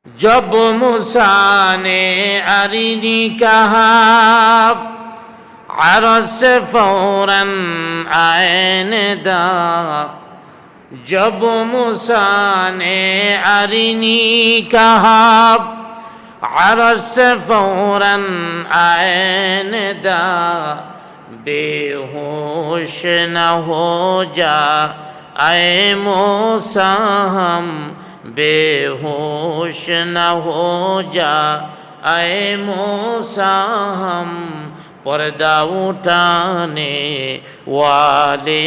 जब मूसा ने अरिनी कहा अरश से फौरन आए दा। जब मूसा ने अरिनी कहा अरश से फौरन आए दा। बेहोश न हो जा आए मूसा हम, बेहोश न हो जा आए मूसा हम। पर्दा उठाने वाले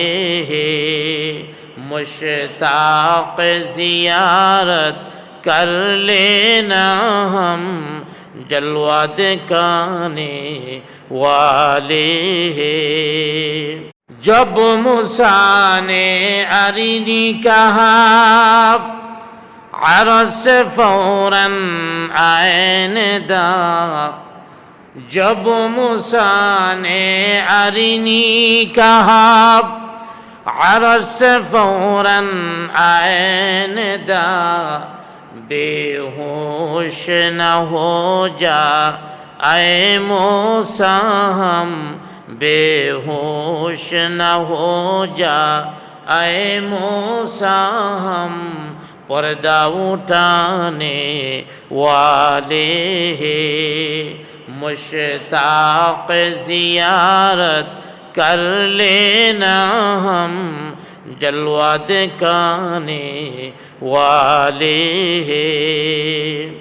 मुश्ताक ज़ियारत कर लेना हम, जलवा दिखाने वाले। जब मूसा ने अरिनी कहा अरश से फौरन आए दा। जब मूसा ने अरिनी कहा अरश से फौरन आए दा। बेहोश न हो जा आए मूसा हम, बेहोश न हो जा आए मूसा हम। पर्दा उठाने वाले मुश्ताक ज़ियारत कर लेना हम, जलवा दिखाने वाले।